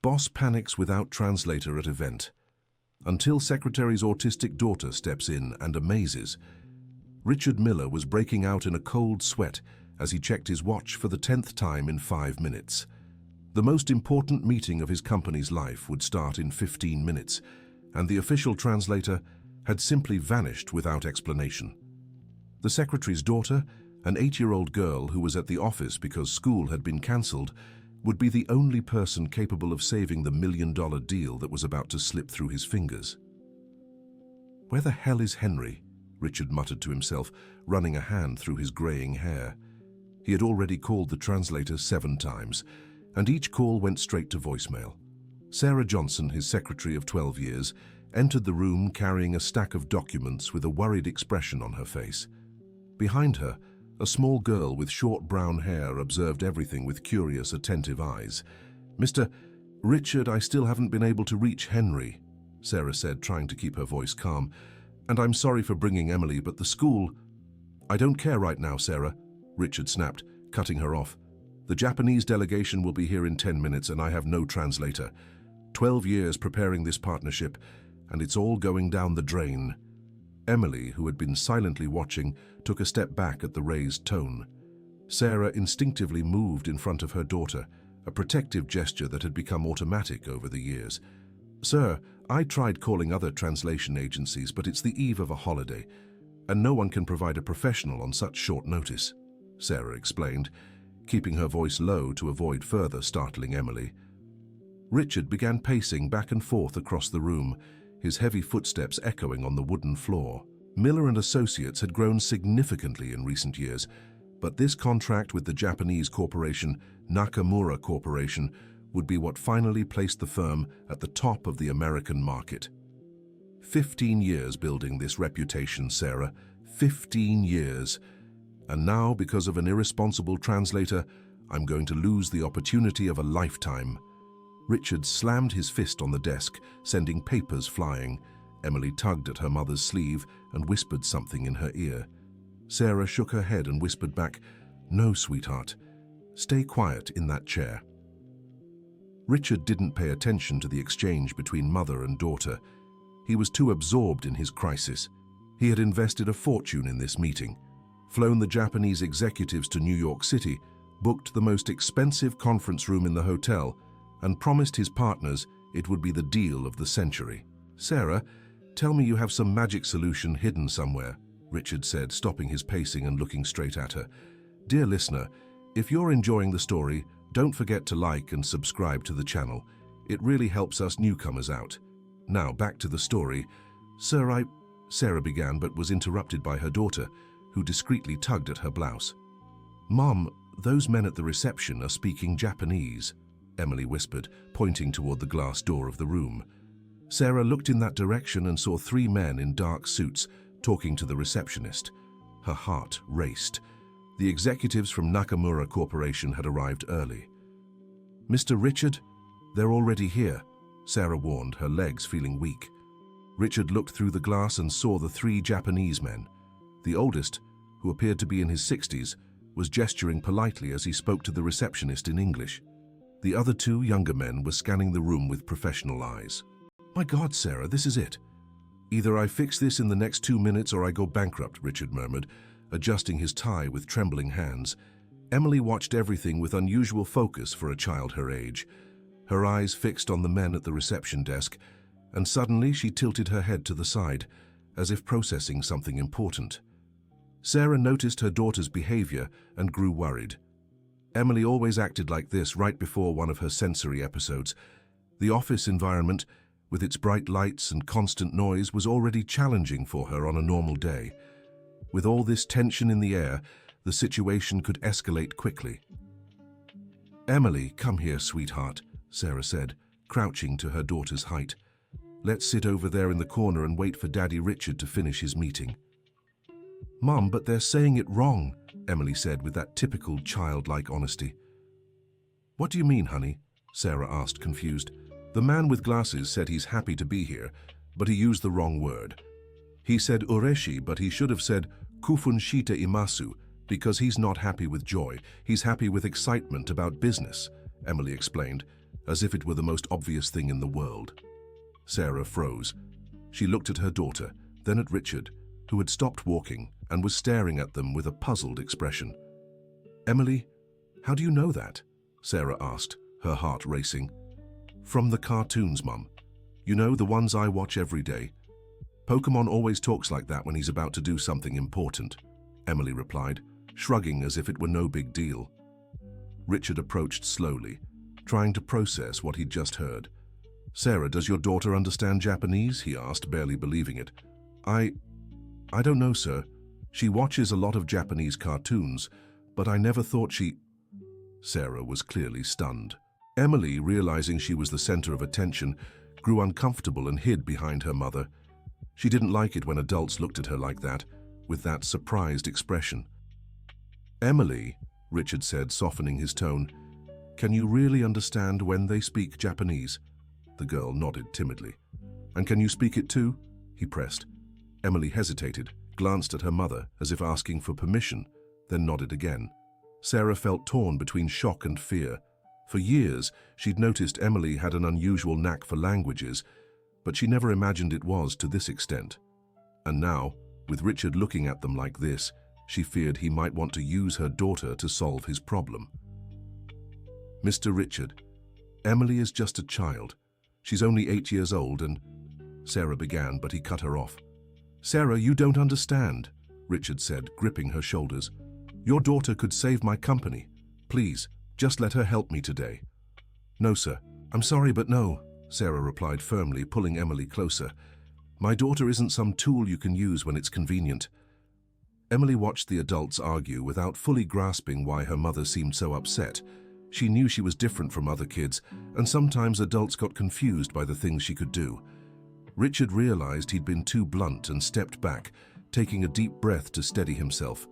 Boss panics without translator at event. Until secretary's autistic daughter steps in and amazes. Richard Miller was breaking out in a cold sweat as he checked his watch for the 10th time in 5 minutes. The most important meeting of his company's life would start in 15 minutes, and the official translator had simply vanished without explanation. The secretary's daughter, an 8-year-old girl who was at the office because school had been cancelled, would be the only person capable of saving the million-dollar deal that was about to slip through his fingers. "Where the hell is Henry?" Richard muttered to himself, running a hand through his graying hair. He had already called the translator 7 times, and each call went straight to voicemail. Sarah Johnson, his secretary of 12 years, entered the room carrying a stack of documents with a worried expression on her face. Behind her, a small girl with short brown hair observed everything with curious, attentive eyes. "Mr. Richard, I still haven't been able to reach Henry," Sarah said, trying to keep her voice calm. "And I'm sorry for bringing Emily, but the school—" "I don't care right now, Sarah," Richard snapped, cutting her off. "The Japanese delegation will be here in 10 minutes and I have no translator. 12 years preparing this partnership, and it's all going down the drain." Emily, who had been silently watching, took a step back at the raised tone. Sarah instinctively moved in front of her daughter, a protective gesture that had become automatic over the years. "Sir, I tried calling other translation agencies, but it's the eve of a holiday, and no one can provide a professional on such short notice," Sarah explained, keeping her voice low to avoid further startling Emily. Richard began pacing back and forth across the room, his heavy footsteps echoing on the wooden floor. Miller and Associates had grown significantly in recent years, but this contract with the Japanese corporation, Nakamura Corporation, would be what finally placed the firm at the top of the American market. 15 years building this reputation, Sarah. 15 years. And now, because of an irresponsible translator, I'm going to lose the opportunity of a lifetime. Richard slammed his fist on the desk, sending papers flying. Emily tugged at her mother's sleeve and whispered something in her ear. Sarah shook her head and whispered back, "No, sweetheart. Stay quiet in that chair." Richard didn't pay attention to the exchange between mother and daughter. He was too absorbed in his crisis. He had invested a fortune in this meeting, flown the Japanese executives to New York City, booked the most expensive conference room in the hotel, and promised his partners it would be the deal of the century. "Sarah, tell me you have some magic solution hidden somewhere," Richard said, stopping his pacing and looking straight at her. "Dear listener, if you're enjoying the story, don't forget to like and subscribe to the channel. It really helps us newcomers out. Now, back to the story. Sir, Sarah began, but was interrupted by her daughter, who discreetly tugged at her blouse. "Mom, those men at the reception are speaking Japanese," Emily whispered, pointing toward the glass door of the room. Sarah looked in that direction and saw 3 men in dark suits talking to the receptionist. Her heart raced. The executives from Nakamura Corporation had arrived early. "Mr. Richard, they're already here," Sarah warned, her legs feeling weak. Richard looked through the glass and saw the 3 Japanese men. The oldest, who appeared to be in his 60s, was gesturing politely as he spoke to the receptionist in English. The other 2 younger men were scanning the room with professional eyes. "My God, Sarah, this is it. Either I fix this in the next 2 minutes or I go bankrupt," Richard murmured, adjusting his tie with trembling hands. Emily watched everything with unusual focus for a child her age, her eyes fixed on the men at the reception desk, and suddenly she tilted her head to the side, as if processing something important. Sarah noticed her daughter's behavior and grew worried. Emily always acted like this right before one of her sensory episodes. The office environment, with its bright lights and constant noise, was already challenging for her on a normal day. With all this tension in the air, the situation could escalate quickly. "Emily, come here, sweetheart," Sarah said, crouching to her daughter's height. "Let's sit over there in the corner and wait for Daddy Richard to finish his meeting." "Mom, but they're saying it wrong," Emily said with that typical childlike honesty. "What do you mean, honey?" Sarah asked, confused. "The man with glasses said he's happy to be here, but he used the wrong word. He said ureshi, but he should have said kufun shita imasu, because he's not happy with joy, he's happy with excitement about business," Emily explained. as if it were the most obvious thing in the world. Sarah froze. She looked at her daughter, then at Richard, who had stopped walking and was staring at them with a puzzled expression. "Emily, how do you know that?" Sarah asked, her heart racing. "From the cartoons, Mum. You know, the ones I watch every day. Pokemon always talks like that when he's about to do something important," Emily replied, shrugging as if it were no big deal. Richard approached slowly, trying to process what he'd just heard. "Sarah, does your daughter understand Japanese?" he asked, barely believing it. I don't know, sir. She watches a lot of Japanese cartoons, but I never thought she—" Sarah was clearly stunned. Emily, realizing she was the center of attention, grew uncomfortable and hid behind her mother. She didn't like it when adults looked at her like that, with that surprised expression. "Emily," Richard said, softening his tone, "can you really understand when they speak Japanese?" The girl nodded timidly. "And can you speak it too?" he pressed. Emily hesitated, glanced at her mother as if asking for permission, then nodded again. Sarah felt torn between shock and fear. For years, she'd noticed Emily had an unusual knack for languages, but she never imagined it was to this extent. And now, with Richard looking at them like this, she feared he might want to use her daughter to solve his problem. "Mr. Richard, Emily is just a child. She's only 8 years old and—" Sarah began, but he cut her off. "Sarah, you don't understand," Richard said, gripping her shoulders. "Your daughter could save my company. Please, just let her help me today." "No, sir. I'm sorry, but no," Sarah replied firmly, pulling Emily closer. "My daughter isn't some tool you can use when it's convenient." Emily watched the adults argue without fully grasping why her mother seemed so upset. She knew she was different from other kids, and sometimes adults got confused by the things she could do. Richard realized he'd been too blunt and stepped back, taking a deep breath to steady himself.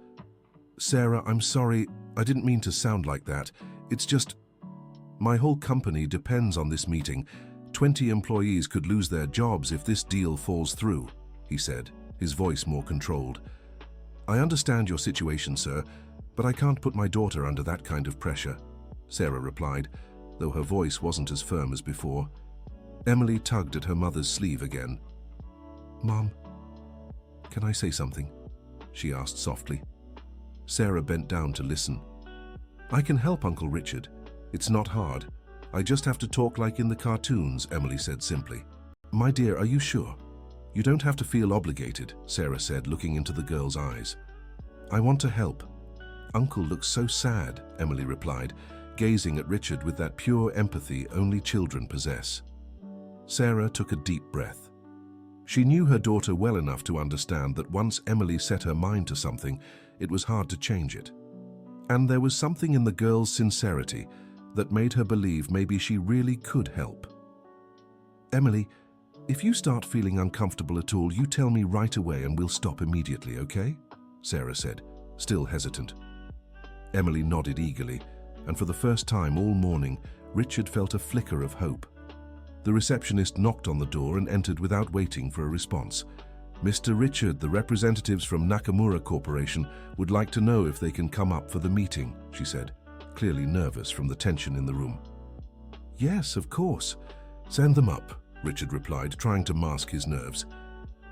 "Sarah, I'm sorry. I didn't mean to sound like that. It's just, my whole company depends on this meeting. 20 employees could lose their jobs if this deal falls through," he said, his voice more controlled. "I understand your situation, sir, but I can't put my daughter under that kind of pressure," Sarah replied, though her voice wasn't as firm as before. Emily tugged at her mother's sleeve again. "Mom, can I say something?" she asked softly. Sarah bent down to listen. "I can help, Uncle Richard. It's not hard. I just have to talk like in the cartoons," Emily said simply. "My dear, are you sure?" "You don't have to feel obligated," Sarah said, looking into the girl's eyes. "I want to help." "Uncle looks so sad," Emily replied, gazing at Richard with that pure empathy only children possess. Sarah took a deep breath. She knew her daughter well enough to understand that once Emily set her mind to something, it was hard to change it. And there was something in the girl's sincerity that made her believe maybe she really could help. "Emily, if you start feeling uncomfortable at all, you tell me right away and we'll stop immediately, okay?" Sarah said, still hesitant. Emily nodded eagerly, and for the first time all morning, Richard felt a flicker of hope. The receptionist knocked on the door and entered without waiting for a response. "Mr. Richard, the representatives from Nakamura Corporation would like to know if they can come up for the meeting," she said, clearly nervous from the tension in the room. "Yes, of course. Send them up," Richard replied, trying to mask his nerves.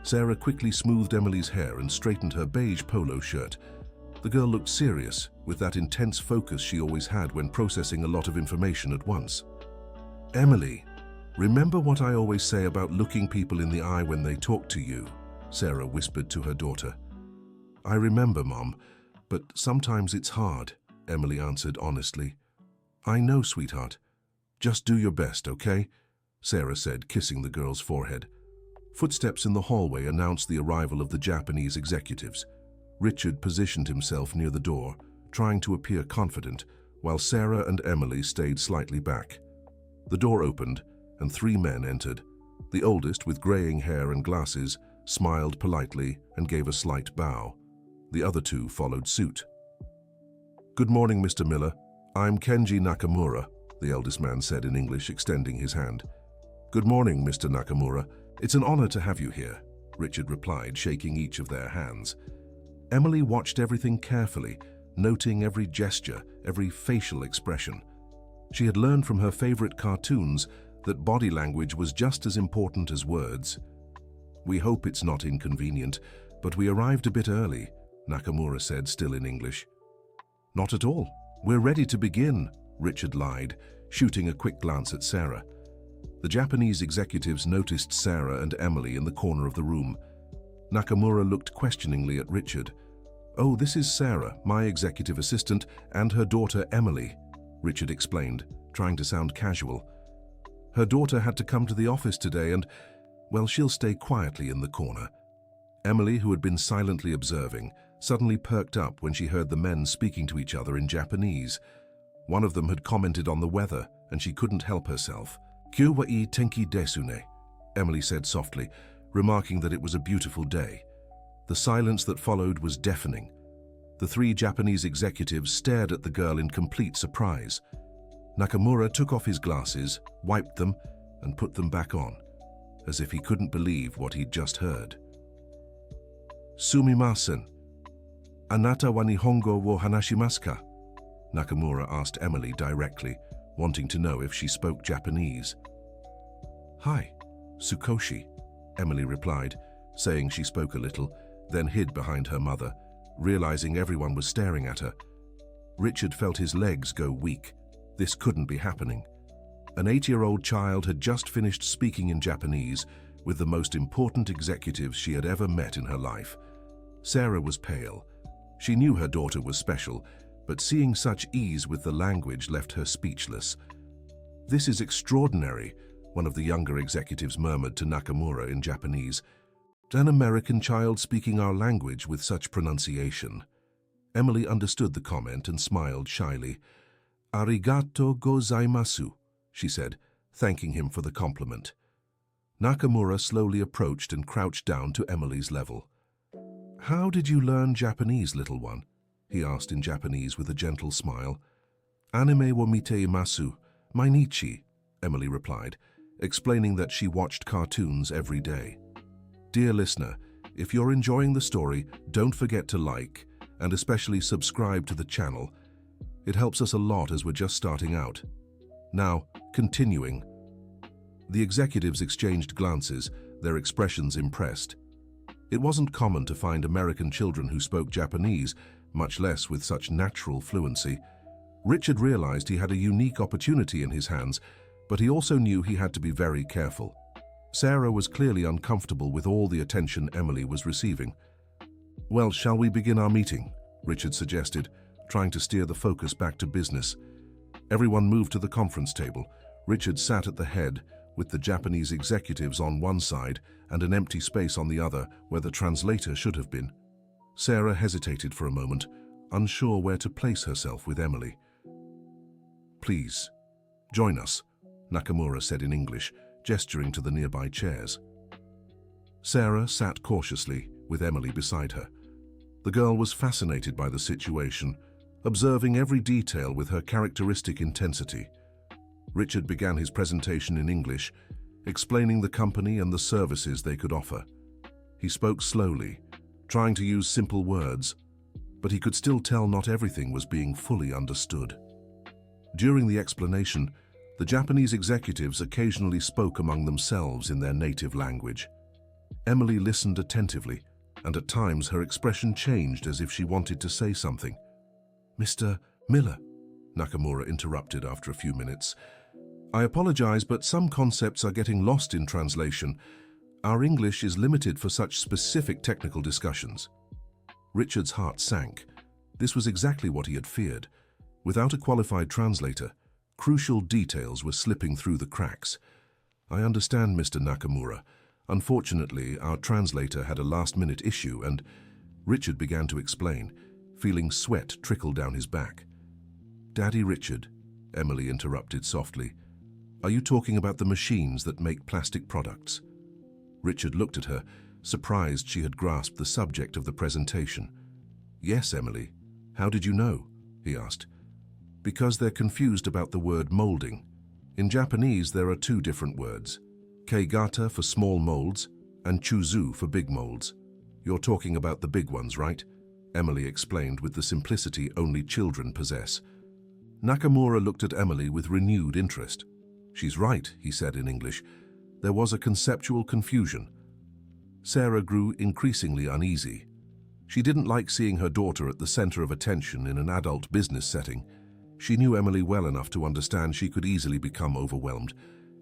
Sarah quickly smoothed Emily's hair and straightened her beige polo shirt. The girl looked serious, with that intense focus she always had when processing a lot of information at once. "Emily, remember what I always say about looking people in the eye when they talk to you," Sarah whispered to her daughter. "I remember, Mom, but sometimes it's hard," Emily answered honestly. "I know, sweetheart. Just do your best, okay?" Sarah said, kissing the girl's forehead. Footsteps in the hallway announced the arrival of the Japanese executives. Richard positioned himself near the door, trying to appear confident, while Sarah and Emily stayed slightly back. The door opened, and 3 men entered. The oldest, with graying hair and glasses, smiled politely and gave a slight bow. The other 2 followed suit. "Good morning, Mr. Miller. I'm Kenji Nakamura," the eldest man said in English, extending his hand. "Good morning, Mr. Nakamura. It's an honor to have you here," Richard replied, shaking each of their hands. Emily watched everything carefully, noting every gesture, every facial expression. She had learned from her favorite cartoons that body language was just as important as words. "We hope it's not inconvenient, but we arrived a bit early," Nakamura said, still in English. "Not at all. We're ready to begin," Richard lied, shooting a quick glance at Sarah. The Japanese executives noticed Sarah and Emily in the corner of the room. Nakamura looked questioningly at Richard. "Oh, this is Sarah, my executive assistant, and her daughter Emily," Richard explained, trying to sound casual. "Her daughter had to come to the office today and, well, she'll stay quietly in the corner." Emily, who had been silently observing, suddenly perked up when she heard the men speaking to each other in Japanese. One of them had commented on the weather, and she couldn't help herself. "Kyou wa ii tenki desu ne," Emily said softly, remarking that it was a beautiful day. The silence that followed was deafening. The three Japanese executives stared at the girl in complete surprise. Nakamura took off his glasses, wiped them, and put them back on, as if he couldn't believe what he'd just heard. "Sumimasen. Anata wa Nihongo wo hanashimasu ka?" Nakamura asked Emily directly, wanting to know if she spoke Japanese. "Hi, Sukoshi," Emily replied, saying she spoke a little, then hid behind her mother, realizing everyone was staring at her. Richard felt his legs go weak. This couldn't be happening. An 8-year-old child had just finished speaking in Japanese with the most important executives she had ever met in her life. Sarah was pale. She knew her daughter was special, but seeing such ease with the language left her speechless. "This is extraordinary," one of the younger executives murmured to Nakamura in Japanese. "An American child speaking our language with such pronunciation." Emily understood the comment and smiled shyly. "Arigato gozaimasu," she said, thanking him for the compliment. Nakamura slowly approached and crouched down to Emily's level. "How did you learn Japanese, little one?" he asked in Japanese with a gentle smile. "Anime wo mite imasu, mainichi," Emily replied, explaining that she watched cartoons every day. Dear listener, if you're enjoying the story, don't forget to like and especially subscribe to the channel. It helps us a lot as we're just starting out. Now, continuing. The executives exchanged glances, their expressions impressed. It wasn't common to find American children who spoke Japanese, much less with such natural fluency. Richard realized he had a unique opportunity in his hands, but he also knew he had to be very careful. Sarah was clearly uncomfortable with all the attention Emily was receiving. "Well, shall we begin our meeting?" Richard suggested, trying to steer the focus back to business. Everyone moved to the conference table. Richard sat at the head, with the Japanese executives on one side and an empty space on the other where the translator should have been. Sarah hesitated for a moment, unsure where to place herself with Emily. "Please, join us," Nakamura said in English, gesturing to the nearby chairs. Sarah sat cautiously, with Emily beside her. The girl was fascinated by the situation, observing every detail with her characteristic intensity. Richard began his presentation in English, explaining the company and the services they could offer. He spoke slowly, trying to use simple words, but he could still tell not everything was being fully understood. During the explanation, the Japanese executives occasionally spoke among themselves in their native language. Emily listened attentively, and at times her expression changed as if she wanted to say something. "Mr. Miller," Nakamura interrupted after a few minutes. "I apologize, but some concepts are getting lost in translation. Our English is limited for such specific technical discussions." Richard's heart sank. This was exactly what he had feared. Without a qualified translator, crucial details were slipping through the cracks. "I understand, Mr. Nakamura. Unfortunately, our translator had a last-minute issue and—" Richard began to explain, feeling sweat trickle down his back. "Daddy Richard," Emily interrupted softly, "are you talking about the machines that make plastic products?" Richard looked at her, surprised she had grasped the subject of the presentation. "Yes, Emily. How did you know?" he asked. "Because they're confused about the word molding. In Japanese, there are two different words, keigata for small molds and chuzu for big molds. You're talking about the big ones, right?" Emily explained with the simplicity only children possess. Nakamura looked at Emily with renewed interest. "She's right," he said in English. There was a conceptual confusion. Sarah grew increasingly uneasy. She didn't like seeing her daughter at the center of attention in an adult business setting. She knew Emily well enough to understand she could easily become overwhelmed.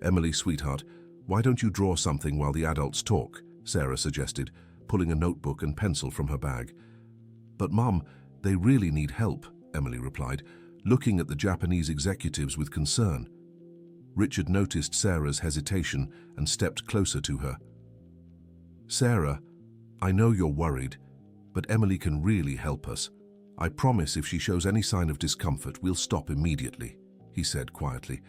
"Emily, sweetheart, why don't you draw something while the adults talk?" Sarah suggested, pulling a notebook and pencil from her bag. "But Mom, they really need help," Emily replied, looking at the Japanese executives with concern. Richard noticed Sarah's hesitation and stepped closer to her. "Sarah, I know you're worried, but Emily can really help us. I promise if she shows any sign of discomfort, we'll stop immediately," he said quietly.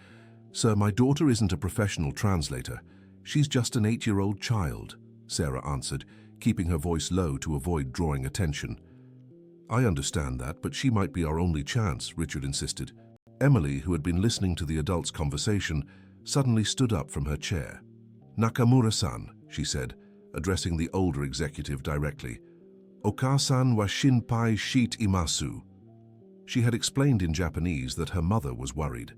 "Sir, my daughter isn't a professional translator. She's just an 8-year-old child," Sarah answered, keeping her voice low to avoid drawing attention. "I understand that, but she might be our only chance," Richard insisted. Emily, who had been listening to the adults' conversation, suddenly stood up from her chair. "Nakamura-san," she said, addressing the older executive directly. "Oka-san wa shinpai shite imasu." She had explained in Japanese that her mother was worried.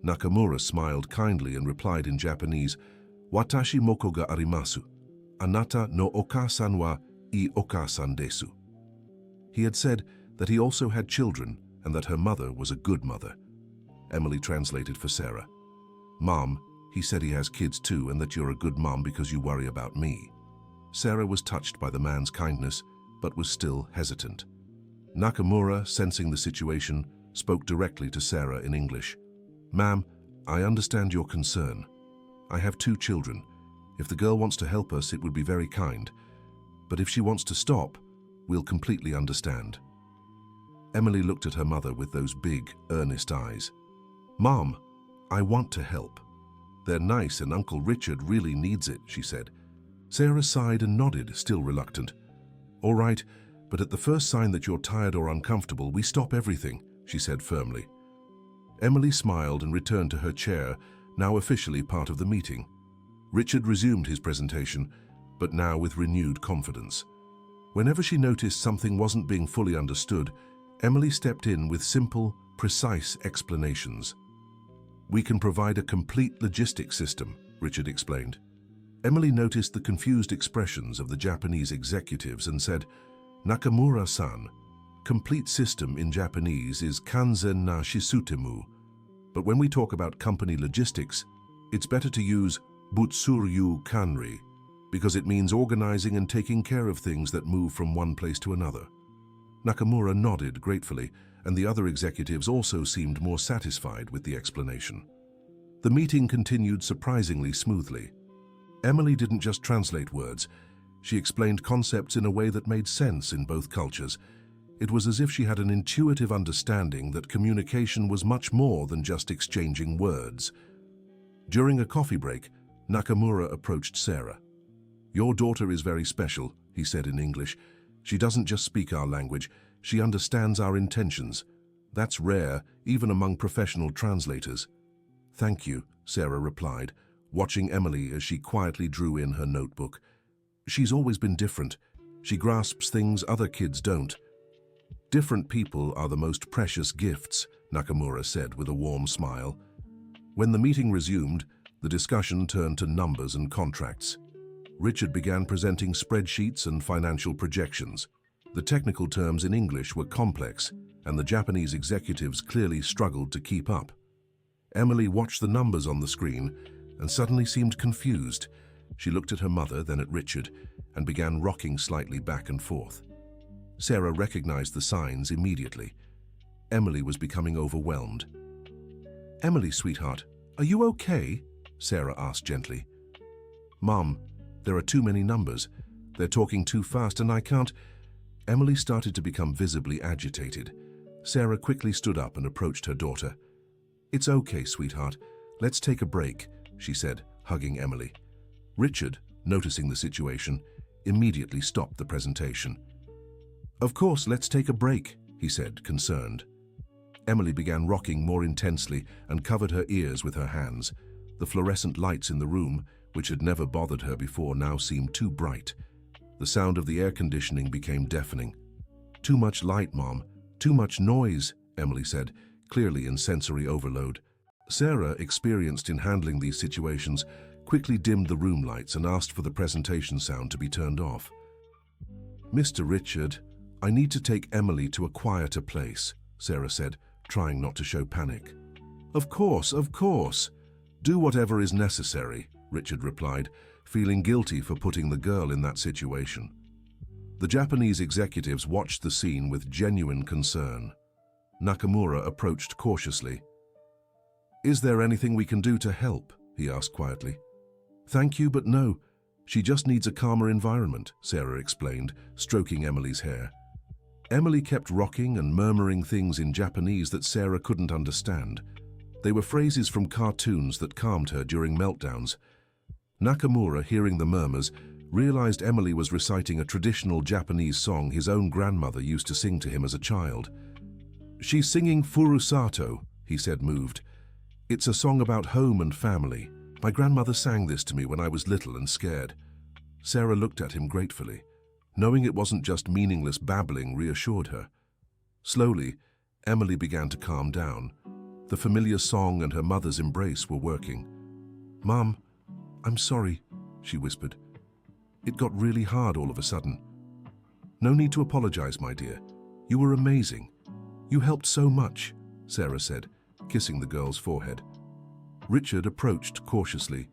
Nakamura smiled kindly and replied in Japanese, "Watashi moko ga arimasu. Anata no oka-san wa ii oka-san desu." He had said that he also had children and that her mother was a good mother. Emily translated for Sarah. "Mom, he said he has kids too and that you're a good mom because you worry about me." Sarah was touched by the man's kindness, but was still hesitant. Nakamura, sensing the situation, spoke directly to Sarah in English. "Ma'am, I understand your concern. I have 2 children. If the girl wants to help us, it would be very kind. But if she wants to stop, we'll completely understand." Emily looked at her mother with those big, earnest eyes. "Mom, I want to help. They're nice and Uncle Richard really needs it," she said. Sarah sighed and nodded, still reluctant. "All right, but at the first sign that you're tired or uncomfortable, we stop everything," she said firmly. Emily smiled and returned to her chair, now officially part of the meeting. Richard resumed his presentation, but now with renewed confidence. Whenever she noticed something wasn't being fully understood, Emily stepped in with simple, precise explanations. "We can provide a complete logistics system," Richard explained. Emily noticed the confused expressions of the Japanese executives and said, "Nakamura-san, complete system in Japanese is kanzen na shisutemu, but when we talk about company logistics, it's better to use butsuryu kanri, because it means organizing and taking care of things that move from one place to another." Nakamura nodded gratefully, and the other executives also seemed more satisfied with the explanation. The meeting continued surprisingly smoothly. Emily didn't just translate words. She explained concepts in a way that made sense in both cultures. It was as if she had an intuitive understanding that communication was much more than just exchanging words. During a coffee break, Nakamura approached Sarah. "Your daughter is very special," he said in English. "She doesn't just speak our language, she understands our intentions. That's rare, even among professional translators." "Thank you," Sarah replied, watching Emily as she quietly drew in her notebook. "She's always been different. She grasps things other kids don't." "Different people are the most precious gifts," Nakamura said with a warm smile. When the meeting resumed, the discussion turned to numbers and contracts. Richard began presenting spreadsheets and financial projections. The technical terms in English were complex, and the Japanese executives clearly struggled to keep up. Emily watched the numbers on the screen and suddenly seemed confused. She looked at her mother, then at Richard, and began rocking slightly back and forth. Sarah recognized the signs immediately. Emily was becoming overwhelmed. "Emily, sweetheart, are you okay?" Sarah asked gently. "Mom, there are too many numbers. They're talking too fast and I can't—" Emily started to become visibly agitated. Sarah quickly stood up and approached her daughter. "It's okay, sweetheart. Let's take a break," she said, hugging Emily. Richard, noticing the situation, immediately stopped the presentation. "Of course, let's take a break," he said, concerned. Emily began rocking more intensely and covered her ears with her hands. The fluorescent lights in the room, which had never bothered her before, now seemed too bright. The sound of the air conditioning became deafening. "Too much light, Mom. Too much noise," Emily said, clearly in sensory overload. Sarah, experienced in handling these situations, quickly dimmed the room lights and asked for the presentation sound to be turned off. "Mr. Richard, I need to take Emily to a quieter place," Sarah said, trying not to show panic. Of course. Do whatever is necessary," Richard replied, feeling guilty for putting the girl in that situation. The Japanese executives watched the scene with genuine concern. Nakamura approached cautiously. "Is there anything we can do to help?" he asked quietly. "Thank you, but no. She just needs a calmer environment," Sarah explained, stroking Emily's hair. Emily kept rocking and murmuring things in Japanese that Sarah couldn't understand. They were phrases from cartoons that calmed her during meltdowns. Nakamura, hearing the murmurs, realized Emily was reciting a traditional Japanese song his own grandmother used to sing to him as a child. "She's singing Furusato," he said, moved. "It's a song about home and family. My grandmother sang this to me when I was little and scared." Sarah looked at him gratefully. Knowing it wasn't just meaningless babbling reassured her. Slowly, Emily began to calm down. The familiar song and her mother's embrace were working. "Mom, I'm sorry," she whispered. "It got really hard all of a sudden." "No need to apologize, my dear. You were amazing. You helped so much," Sarah said, kissing the girl's forehead. Richard approached cautiously.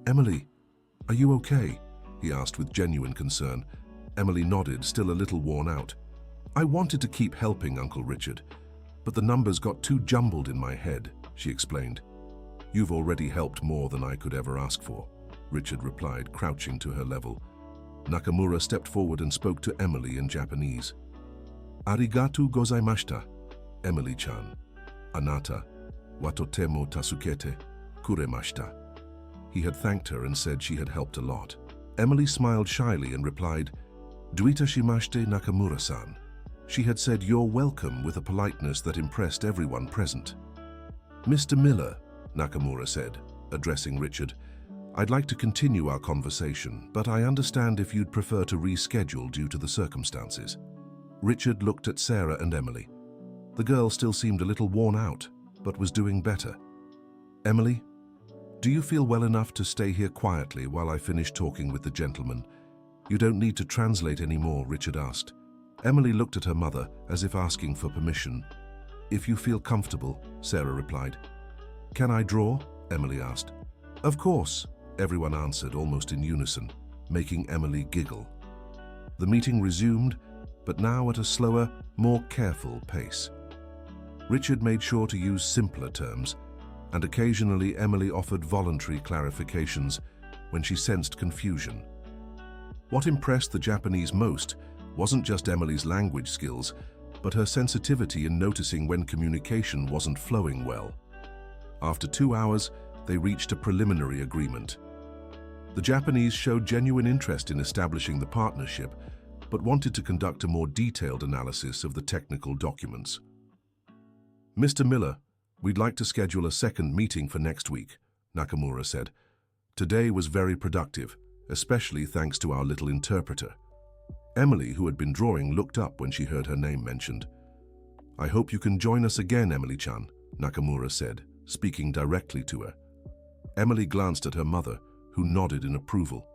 "Emily, are you okay?" he asked with genuine concern. Emily nodded, still a little worn out. "I wanted to keep helping, Uncle Richard, but the numbers got too jumbled in my head," she explained. "You've already helped more than I could ever ask for," Richard replied, crouching to her level. Nakamura stepped forward and spoke to Emily in Japanese. "Arigatou gozaimashita, Emily-chan. Anata wa totemo tasukete kuremashita." He had thanked her and said she had helped a lot. Emily smiled shyly and replied, "Duita shimashite, Nakamura-san." She had said "you're welcome" with a politeness that impressed everyone present. "Mr. Miller," Nakamura said, addressing Richard, "I'd like to continue our conversation, but I understand if you'd prefer to reschedule due to the circumstances." Richard looked at Sarah and Emily. The girl still seemed a little worn out, but was doing better. "Emily, do you feel well enough to stay here quietly while I finish talking with the gentleman? You don't need to translate anymore," Richard asked. Emily looked at her mother as if asking for permission. "If you feel comfortable," Sarah replied. "Can I draw?" Emily asked. "Of course," everyone answered almost in unison, making Emily giggle. The meeting resumed, but now at a slower, more careful pace. Richard made sure to use simpler terms, and occasionally Emily offered voluntary clarifications when she sensed confusion. What impressed the Japanese most wasn't just Emily's language skills, but her sensitivity in noticing when communication wasn't flowing well. After 2 hours, they reached a preliminary agreement. The Japanese showed genuine interest in establishing the partnership, but wanted to conduct a more detailed analysis of the technical documents. "Mr. Miller, we'd like to schedule a second meeting for next week," Nakamura said. "Today was very productive, especially thanks to our little interpreter." Emily, who had been drawing, looked up when she heard her name mentioned. "I hope you can join us again, Emily-chan," Nakamura said, speaking directly to her. Emily glanced at her mother, who nodded in approval.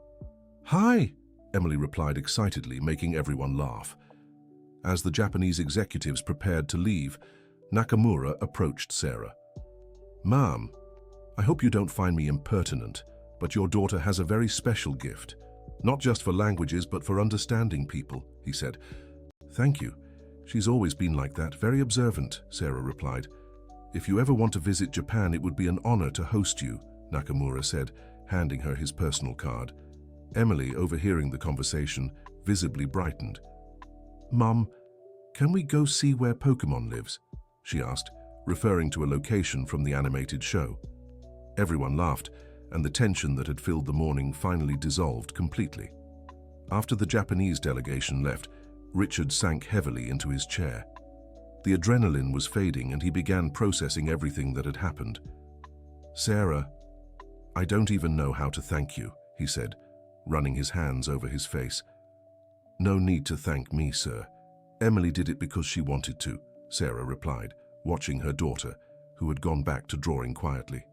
"Hi," Emily replied excitedly, making everyone laugh. As the Japanese executives prepared to leave, Nakamura approached Sarah. "Ma'am, I hope you don't find me impertinent, but your daughter has a very special gift. Not just for languages, but for understanding people," he said. "Thank you. She's always been like that, very observant," Sarah replied. "If you ever want to visit Japan, it would be an honor to host you," Nakamura said, handing her his personal card. Emily, overhearing the conversation, visibly brightened. "Mom, can we go see where Pokemon lives?" she asked, referring to a location from the animated show. Everyone laughed, and the tension that had filled the morning finally dissolved completely. After the Japanese delegation left, Richard sank heavily into his chair. The adrenaline was fading and he began processing everything that had happened. "Sarah, I don't even know how to thank you," he said, running his hands over his face. "No need to thank me, sir. Emily did it because she wanted to," Sarah replied, watching her daughter, who had gone back to drawing quietly.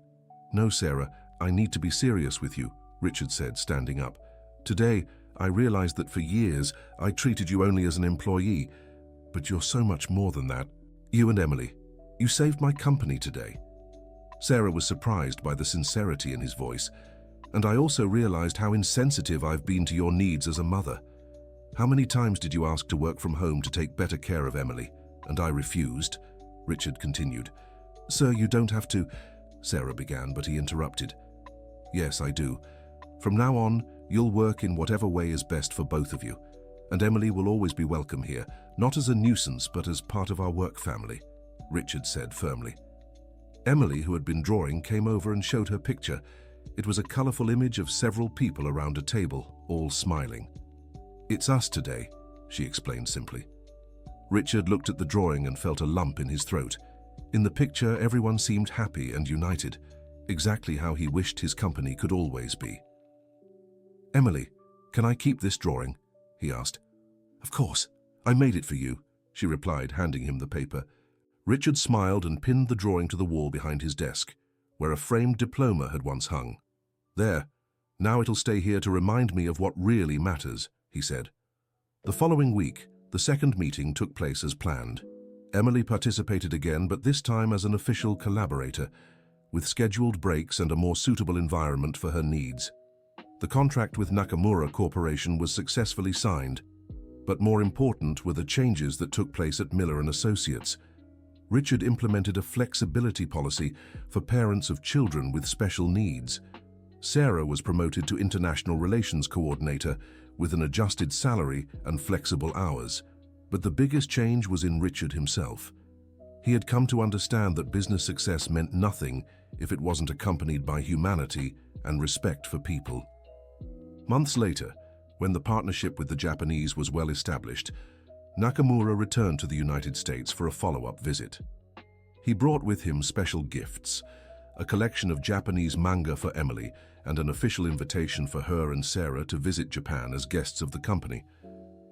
"No, Sarah, I need to be serious with you," Richard said, standing up. "Today, I realized that for years I treated you only as an employee, but you're so much more than that. You and Emily, you saved my company today." Sarah was surprised by the sincerity in his voice, "And I also realized how insensitive I've been to your needs as a mother. How many times did you ask to work from home to take better care of Emily, and I refused?" Richard continued. "Sir, you don't have to," Sarah began, but he interrupted. "Yes, I do. From now on, you'll work in whatever way is best for both of you, and Emily will always be welcome here, not as a nuisance but as part of our work family," Richard said firmly. Emily, who had been drawing, came over and showed her picture. It was a colorful image of several people around a table, all smiling. "It's us today," she explained simply. Richard looked at the drawing and felt a lump in his throat. In the picture, everyone seemed happy and united, exactly how he wished his company could always be. "Emily, can I keep this drawing?" he asked. "Of course. I made it for you," she replied, handing him the paper. Richard smiled and pinned the drawing to the wall behind his desk, where a framed diploma had once hung. "There, now it'll stay here to remind me of what really matters," he said. The following week, the second meeting took place as planned. Emily participated again, but this time as an official collaborator, with scheduled breaks and a more suitable environment for her needs. The contract with Nakamura Corporation was successfully signed, but more important were the changes that took place at Miller & Associates. Richard implemented a flexibility policy for parents of children with special needs. Sarah was promoted to International Relations Coordinator with an adjusted salary and flexible hours. But the biggest change was in Richard himself. He had come to understand that business success meant nothing if it wasn't accompanied by humanity and respect for people. Months later, when the partnership with the Japanese was well established, Nakamura returned to the United States for a follow-up visit. He brought with him special gifts, a collection of Japanese manga for Emily, and an official invitation for her and Sarah to visit Japan as guests of the company.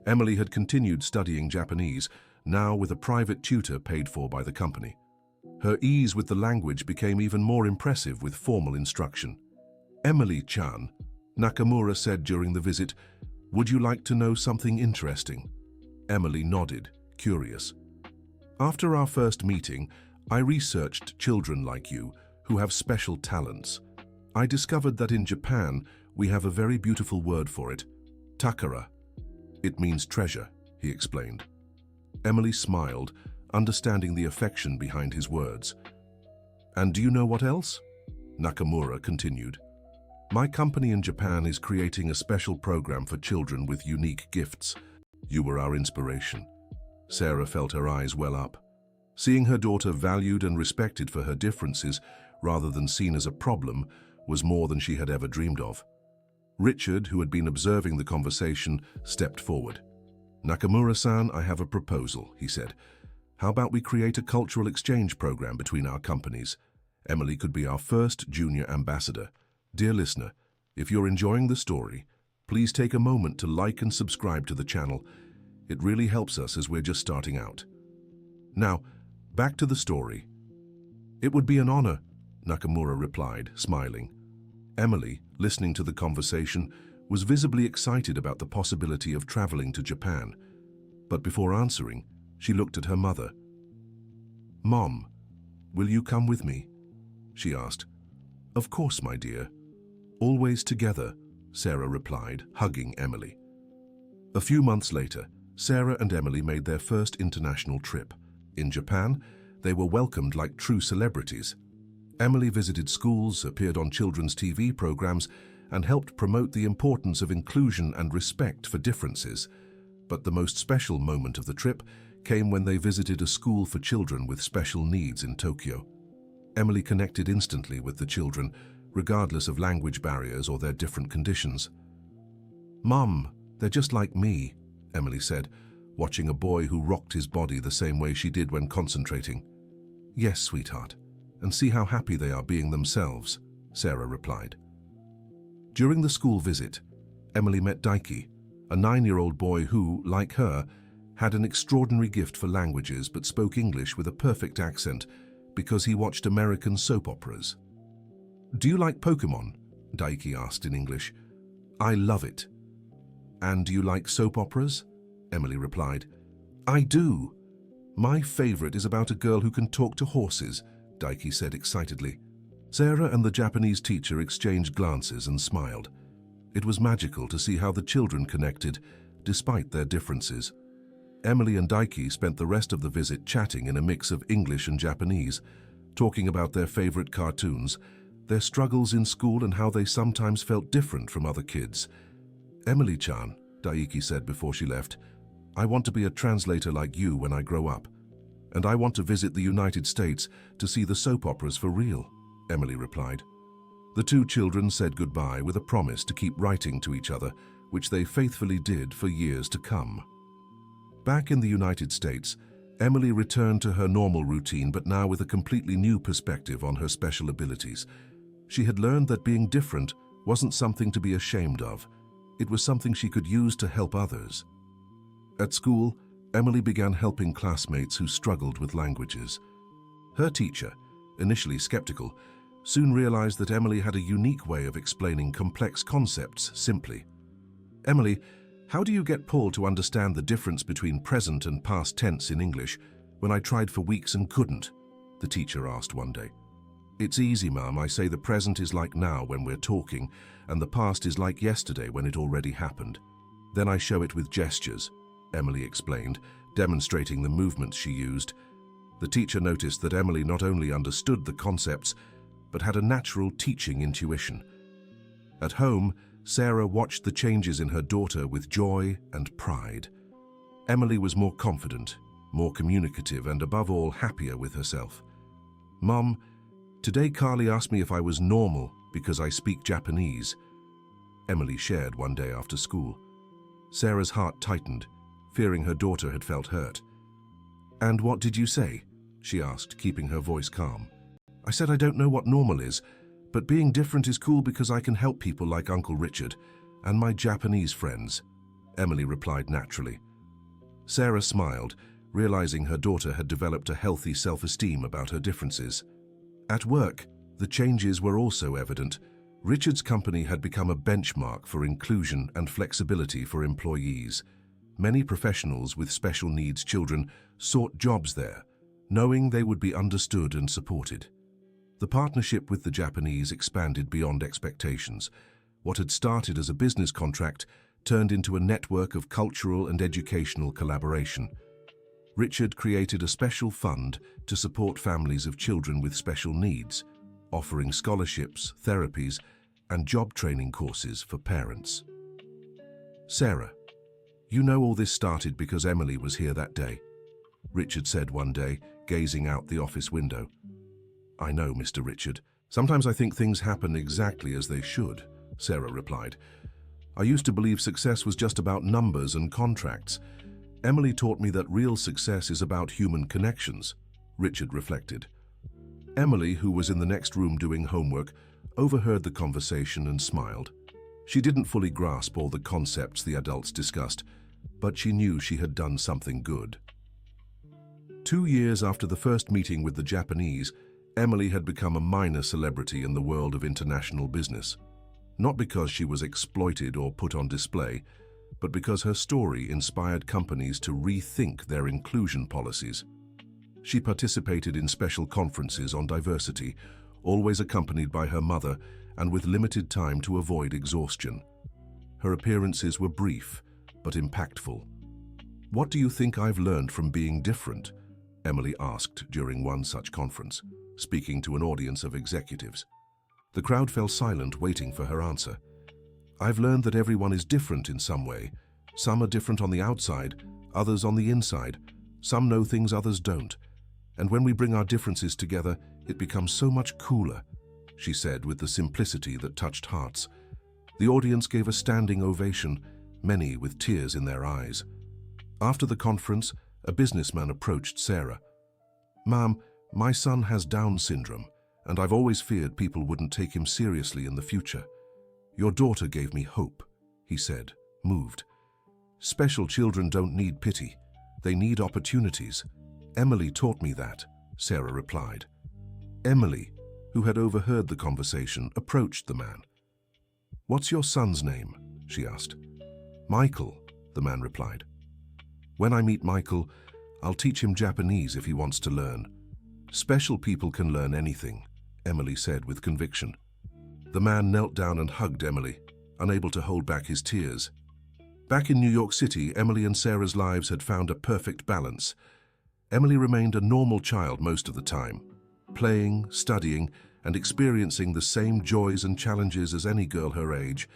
Emily had continued studying Japanese, now with a private tutor paid for by the company. Her ease with the language became even more impressive with formal instruction. "Emily-chan," Nakamura said during the visit, "would you like to know something interesting?" Emily nodded, curious. "After our first meeting, I researched children like you who have special talents. I discovered that in Japan, we have a very beautiful word for it, takara. It means treasure," he explained. Emily smiled, understanding the affection behind his words. "And do you know what else?" Nakamura continued. "My company in Japan is creating a special program for children with unique gifts. You were our inspiration." Sarah felt her eyes well up. Seeing her daughter valued and respected for her differences rather than seen as a problem was more than she had ever dreamed of. Richard, who had been observing the conversation, stepped forward. "Nakamura-san, I have a proposal," he said. "How about we create a cultural exchange program between our companies? Emily could be our first junior ambassador. Dear listener, if you're enjoying the story, please take a moment to like and subscribe to the channel. It really helps us as we're just starting out." Now, back to the story. "It would be an honor," Nakamura replied, smiling. Emily, listening to the conversation, was visibly excited about the possibility of traveling to Japan. But before answering, she looked at her mother. "Mom, will you come with me?" she asked. "Of course, my dear. Always together," Sarah replied, hugging Emily. A few months later, Sarah and Emily made their first international trip. In Japan, they were welcomed like true celebrities. Emily visited schools, appeared on children's TV programs, and helped promote the importance of inclusion and respect for differences. But the most special moment of the trip came when they visited a school for children with special needs in Tokyo. Emily connected instantly with the children, regardless of language barriers or their different conditions. "Mum, they're just like me," Emily said, watching a boy who rocked his body the same way she did when concentrating. "Yes, sweetheart, and see how happy they are being themselves," Sarah replied. During the school visit, Emily met Daiki, a 9-year-old boy who, like her, had an extraordinary gift for languages but spoke English with a perfect accent because he watched American soap operas. "Do you like Pokemon?" Daiki asked in English. "I love it." "And do you like soap operas?" Emily replied. "I do. My favorite is about a girl who can talk to horses," Daiki said excitedly. Sarah and the Japanese teacher exchanged glances and smiled. It was magical to see how the children connected, despite their differences. Emily and Daiki spent the rest of the visit chatting in a mix of English and Japanese, talking about their favorite cartoons, their struggles in school and how they sometimes felt different from other kids. "Emily-chan," Daiki said before she left, "I want to be a translator like you when I grow up. And I want to visit the United States to see the soap operas for real," Emily replied. The two children said goodbye with a promise to keep writing to each other, which they faithfully did for years to come. Back in the United States, Emily returned to her normal routine, but now with a completely new perspective on her special abilities. She had learned that being different wasn't something to be ashamed of. It was something she could use to help others. At school, Emily began helping classmates who struggled with languages. Her teacher, initially skeptical, soon realized that Emily had a unique way of explaining complex concepts simply. "Emily, how do you get Paul to understand the difference between present and past tense in English when I tried for weeks and couldn't?" the teacher asked one day. "It's easy, Mum. I say the present is like now when we're talking, and the past is like yesterday when it already happened. Then I show it with gestures," Emily explained, demonstrating the movements she used. The teacher noticed that Emily not only understood the concepts, but had a natural teaching intuition. At home, Sarah watched the changes in her daughter with joy and pride. Emily was more confident, more communicative, and above all, happier with herself. "Mom, today Carly asked me if I was normal because I speak Japanese," Emily shared one day after school. Sarah's heart tightened, fearing her daughter had felt hurt. "And what did you say?" she asked, keeping her voice calm. "I said I don't know what normal is, but being different is cool because I can help people like Uncle Richard and my Japanese friends," Emily replied naturally. Sarah smiled, realizing her daughter had developed a healthy self-esteem about her differences. At work, the changes were also evident. Richard's company had become a benchmark for inclusion and flexibility for employees. Many professionals with special needs children sought jobs there, knowing they would be understood and supported. The partnership with the Japanese expanded beyond expectations. What had started as a business contract turned into a network of cultural and educational collaboration. Richard created a special fund to support families of children with special needs, offering scholarships, therapies, and job training courses for parents. "Sarah, you know all this started because Emily was here that day," Richard said one day, gazing out the office window. "I know, Mr. Richard. Sometimes I think things happen exactly as they should," Sarah replied. "I used to believe success was just about numbers and contracts. Emily taught me that real success is about human connections," Richard reflected. Emily, who was in the next room doing homework, overheard the conversation and smiled. She didn't fully grasp all the concepts the adults discussed, but she knew she had done something good. 2 years after the first meeting with the Japanese, Emily had become a minor celebrity in the world of international business. Not because she was exploited or put on display, but because her story inspired companies to rethink their inclusion policies. She participated in special conferences on diversity, always accompanied by her mother and with limited time to avoid exhaustion. Her appearances were brief, but impactful. "What do you think I've learned from being different?" Emily asked during one such conference, speaking to an audience of executives. The crowd fell silent, waiting for her answer. "I've learned that everyone is different in some way. Some are different on the outside, others on the inside. Some know things others don't. And when we bring our differences together, it becomes so much cooler," she said with the simplicity that touched hearts. The audience gave a standing ovation, many with tears in their eyes. After the conference, a businessman approached Sarah. "Ma'am, my son has Down syndrome, and I've always feared people wouldn't take him seriously in the future. Your daughter gave me hope," he said, moved. "Special children don't need pity. They need opportunities. Emily taught me that, Sarah replied. Emily, who had overheard the conversation, approached the man. "What's your son's name?" she asked. "Michael," the man replied. "When I meet Michael, I'll teach him Japanese if he wants to learn." "Special people can learn anything," Emily said with conviction. The man knelt down and hugged Emily, unable to hold back his tears. Back in New York City, Emily and Sarah's lives had found a perfect balance. Emily remained a normal child most of the time, playing, studying, and experiencing the same joys and challenges as any girl her age.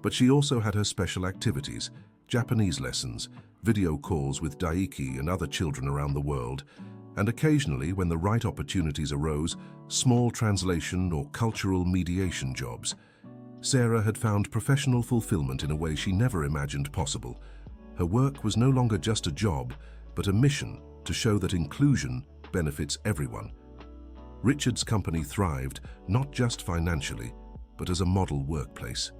But she also had her special activities, Japanese lessons, video calls with Daiki and other children around the world, and occasionally, when the right opportunities arose, small translation or cultural mediation jobs. Sarah had found professional fulfillment in a way she never imagined possible. Her work was no longer just a job, but a mission to show that inclusion benefits everyone. Richard's company thrived not just financially, but as a model workplace.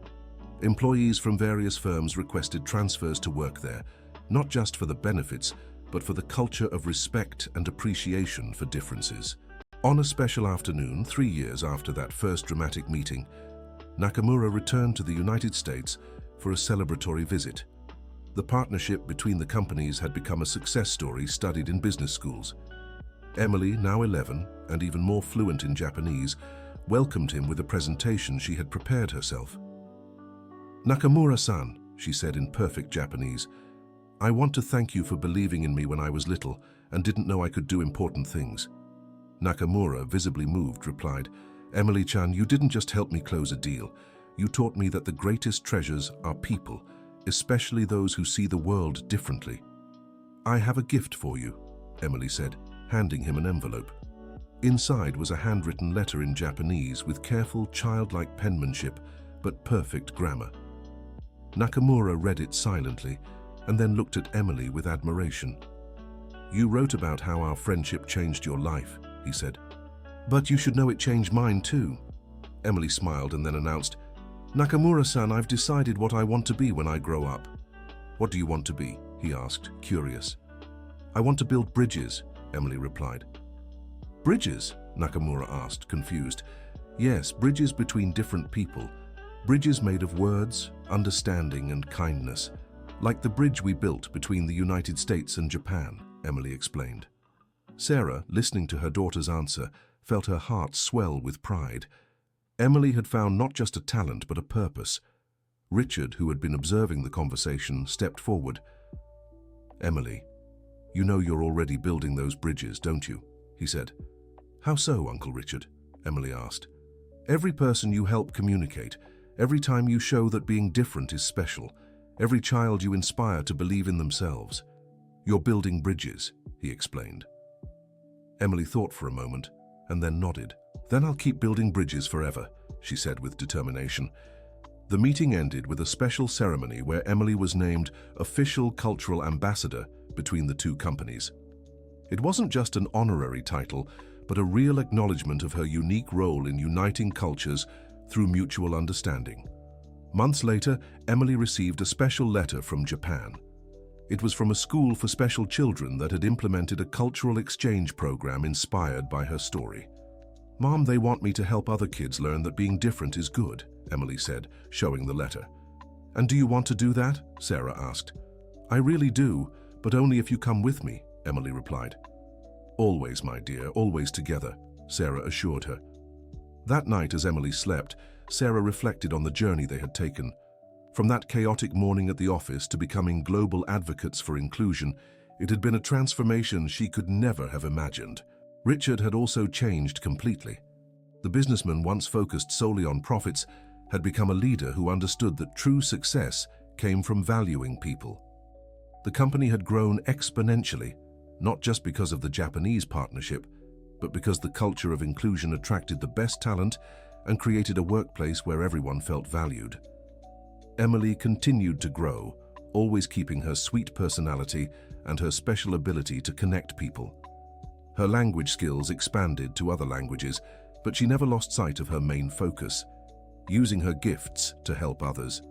Employees from various firms requested transfers to work there, not just for the benefits, but for the culture of respect and appreciation for differences. On a special afternoon, 3 years after that first dramatic meeting, Nakamura returned to the United States for a celebratory visit. The partnership between the companies had become a success story studied in business schools. Emily, now 11 and even more fluent in Japanese, welcomed him with a presentation she had prepared herself. "Nakamura-san," she said in perfect Japanese, "I want to thank you for believing in me when I was little and didn't know I could do important things." Nakamura, visibly moved, replied, "Emily-chan, you didn't just help me close a deal. You taught me that the greatest treasures are people, especially those who see the world differently." "I have a gift for you," Emily said, handing him an envelope. Inside was a handwritten letter in Japanese with careful, childlike penmanship, but perfect grammar. Nakamura read it silently and then looked at Emily with admiration. "You wrote about how our friendship changed your life," he said. "But you should know it changed mine too." Emily smiled and then announced, "Nakamura-san, I've decided what I want to be when I grow up." "What do you want to be?" he asked, curious. "I want to build bridges," Emily replied. "Bridges?" Nakamura asked, confused. "Yes, bridges between different people. Bridges made of words, understanding, and kindness. Like the bridge we built between the United States and Japan," Emily explained. Sarah, listening to her daughter's answer, felt her heart swell with pride. Emily had found not just a talent, but a purpose. Richard, who had been observing the conversation, stepped forward. "Emily, you know you're already building those bridges, don't you?" he said. "How so, Uncle Richard?" Emily asked. "Every person you help communicate, every time you show that being different is special, every child you inspire to believe in themselves. You're building bridges," he explained. Emily thought for a moment and then nodded. "Then I'll keep building bridges forever," she said with determination. The meeting ended with a special ceremony where Emily was named official cultural ambassador between the two companies. It wasn't just an honorary title, but a real acknowledgement of her unique role in uniting cultures through mutual understanding. Months later, Emily received a special letter from Japan. It was from a school for special children that had implemented a cultural exchange program inspired by her story. "Mom, they want me to help other kids learn that being different is good," Emily said, showing the letter. "And do you want to do that?" Sarah asked. "I really do, but only if you come with me," Emily replied. "Always, my dear, always together," Sarah assured her. That night, as Emily slept, Sarah reflected on the journey they had taken. From that chaotic morning at the office to becoming global advocates for inclusion, it had been a transformation she could never have imagined. Richard had also changed completely. The businessman, once focused solely on profits, had become a leader who understood that true success came from valuing people. The company had grown exponentially, not just because of the Japanese partnership, but because the culture of inclusion attracted the best talent and created a workplace where everyone felt valued. Emily continued to grow, always keeping her sweet personality and her special ability to connect people. Her language skills expanded to other languages, but she never lost sight of her main focus, using her gifts to help others.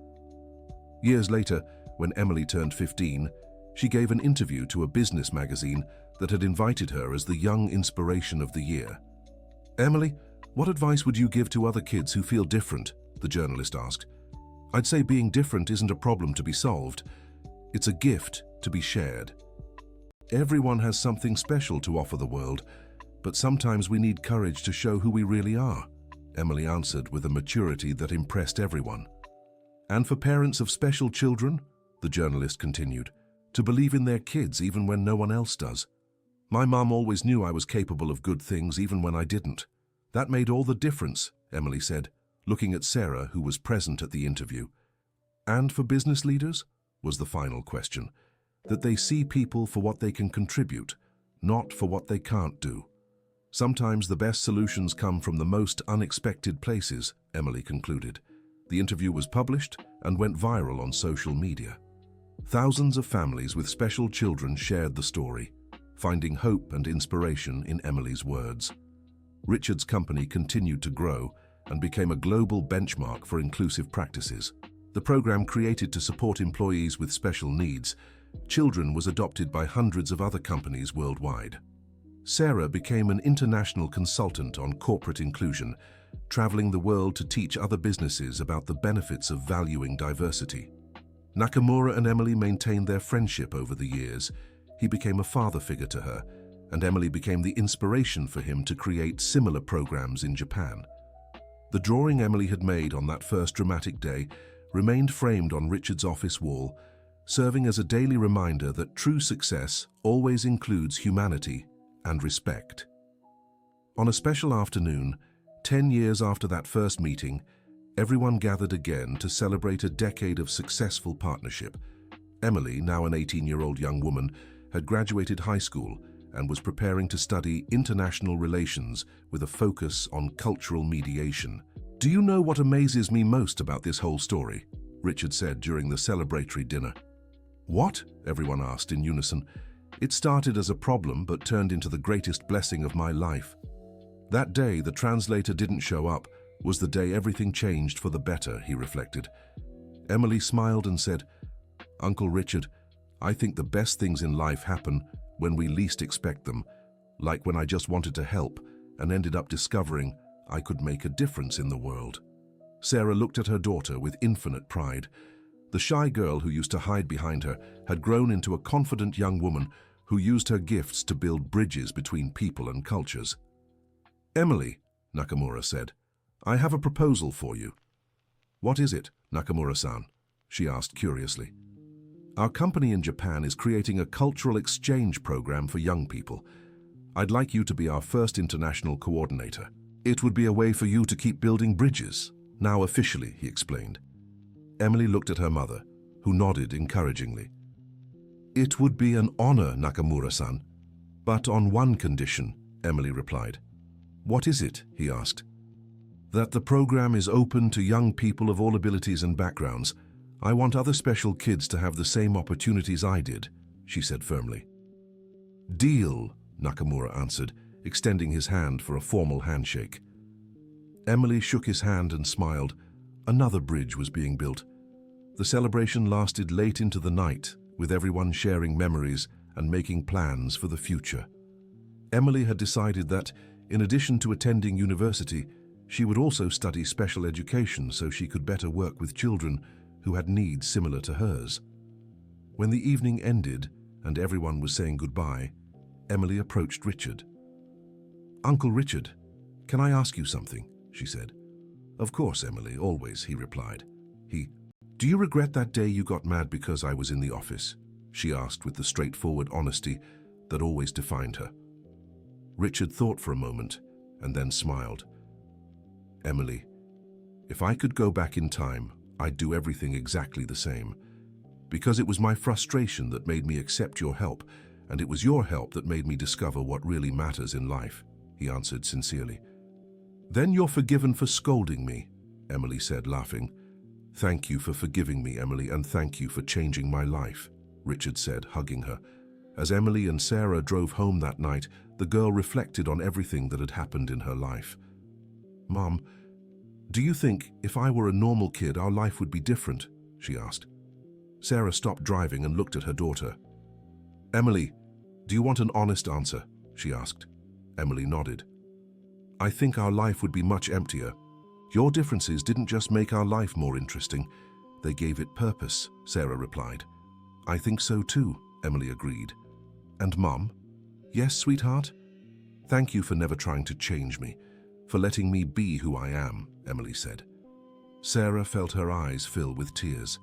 Years later, when Emily turned 15, She gave an interview to a business magazine that had invited her as the Young Inspiration of the Year. "Emily, what advice would you give to other kids who feel different?" the journalist asked. "I'd say being different isn't a problem to be solved. It's a gift to be shared. Everyone has something special to offer the world, but sometimes we need courage to show who we really are," Emily answered with a maturity that impressed everyone. "And for parents of special children," the journalist continued, "to believe in their kids even when no one else does. My mum always knew I was capable of good things even when I didn't. That made all the difference," Emily said, looking at Sarah, who was present at the interview. "And for business leaders?" was the final question. "That they see people for what they can contribute, not for what they can't do. Sometimes the best solutions come from the most unexpected places," Emily concluded. The interview was published and went viral on social media. Thousands of families with special children shared the story, finding hope and inspiration in Emily's words. Richard's company continued to grow and became a global benchmark for inclusive practices. The program, created to support employees with special needs, children, was adopted by hundreds of other companies worldwide. Sarah became an international consultant on corporate inclusion, traveling the world to teach other businesses about the benefits of valuing diversity. Nakamura and Emily maintained their friendship over the years. He became a father figure to her, and Emily became the inspiration for him to create similar programs in Japan. The drawing Emily had made on that first dramatic day remained framed on Richard's office wall, serving as a daily reminder that true success always includes humanity and respect. On a special afternoon, 10 years after that first meeting, everyone gathered again to celebrate a decade of successful partnership. Emily, now an 18-year-old young woman, had graduated high school and was preparing to study international relations with a focus on cultural mediation. "Do you know what amazes me most about this whole story?" Richard said during the celebratory dinner. "What?" everyone asked in unison. "It started as a problem but turned into the greatest blessing of my life. That day the translator didn't show up was the day everything changed for the better," he reflected. Emily smiled and said, "Uncle Richard, I think the best things in life happen when we least expect them, like when I just wanted to help and ended up discovering I could make a difference in the world." Sarah looked at her daughter with infinite pride. The shy girl who used to hide behind her had grown into a confident young woman who used her gifts to build bridges between people and cultures. "Emily," Nakamura said, "I have a proposal for you." "What is it, Nakamura-san?" she asked curiously. "Our company in Japan is creating a cultural exchange program for young people. I'd like you to be our first international coordinator. It would be a way for you to keep building bridges, now officially," he explained. Emily looked at her mother, who nodded encouragingly. "It would be an honor, Nakamura-san, but on one condition," Emily replied. "What is it?" he asked. "That the program is open to young people of all abilities and backgrounds. I want other special kids to have the same opportunities I did," she said firmly. "Deal," Nakamura answered, extending his hand for a formal handshake. Emily shook his hand and smiled. Another bridge was being built. The celebration lasted late into the night, with everyone sharing memories and making plans for the future. Emily had decided that, in addition to attending university, she would also study special education so she could better work with children who had needs similar to hers. When the evening ended and everyone was saying goodbye, Emily approached Richard. "Uncle Richard, can I ask you something?" she said. "Of course, Emily, always," he replied. "Do you regret that day you got mad because I was in the office?" she asked with the straightforward honesty that always defined her. Richard thought for a moment and then smiled. "Emily, if I could go back in time, I'd do everything exactly the same. Because it was my frustration that made me accept your help, and it was your help that made me discover what really matters in life," he answered sincerely. "Then you're forgiven for scolding me," Emily said, laughing. "Thank you for forgiving me, Emily, and thank you for changing my life," Richard said, hugging her. As Emily and Sarah drove home that night, the girl reflected on everything that had happened in her life. "Mom, do you think if I were a normal kid, our life would be different?" she asked. Sarah stopped driving and looked at her daughter. "Emily, do you want an honest answer?" she asked. Emily nodded. "I think our life would be much emptier. Your differences didn't just make our life more interesting, they gave it purpose," Sarah replied. "I think so too," Emily agreed. "And Mum?" "Yes, sweetheart?" "Thank you for never trying to change me, for letting me be who I am," Emily said. Sarah felt her eyes fill with tears.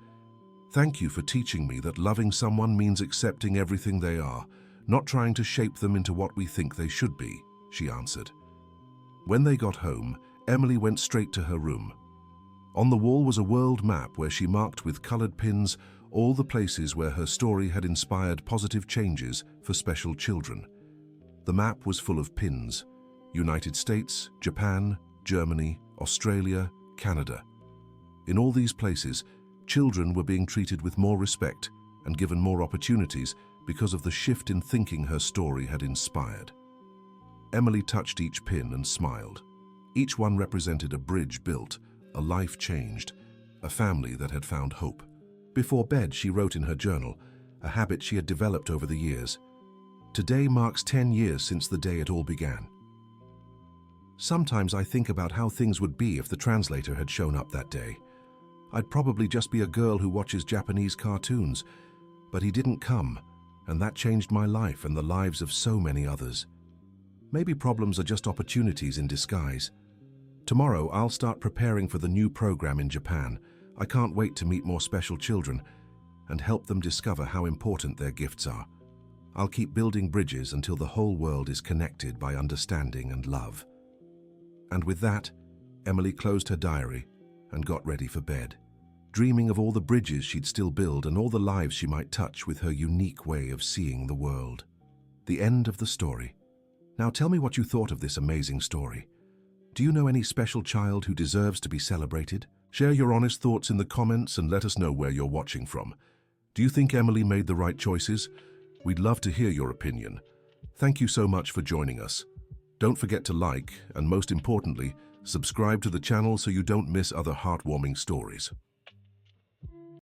"Thank you for teaching me that loving someone means accepting everything they are, not trying to shape them into what we think they should be," she answered. When they got home, Emily went straight to her room. On the wall was a world map where she marked with colored pins all the places where her story had inspired positive changes for special children. The map was full of pins: United States, Japan, Germany, Australia, Canada. In all these places, children were being treated with more respect and given more opportunities because of the shift in thinking her story had inspired. Emily touched each pin and smiled. Each one represented a bridge built, a life changed, a family that had found hope. Before bed, she wrote in her journal, a habit she had developed over the years. "Today marks 10 years since the day it all began." Sometimes I think about how things would be if the translator had shown up that day. I'd probably just be a girl who watches Japanese cartoons, but he didn't come, and that changed my life and the lives of so many others. Maybe problems are just opportunities in disguise. Tomorrow, I'll start preparing for the new program in Japan. I can't wait to meet more special children and help them discover how important their gifts are. I'll keep building bridges until the whole world is connected by understanding and love. And with that, Emily closed her diary and got ready for bed, dreaming of all the bridges she'd still build and all the lives she might touch with her unique way of seeing the world. The end of the story. Now tell me what you thought of this amazing story. Do you know any special child who deserves to be celebrated? Share your honest thoughts in the comments and let us know where you're watching from. Do you think Emily made the right choices? We'd love to hear your opinion. Thank you so much for joining us. Don't forget to like, and most importantly, subscribe to the channel so you don't miss other heartwarming stories.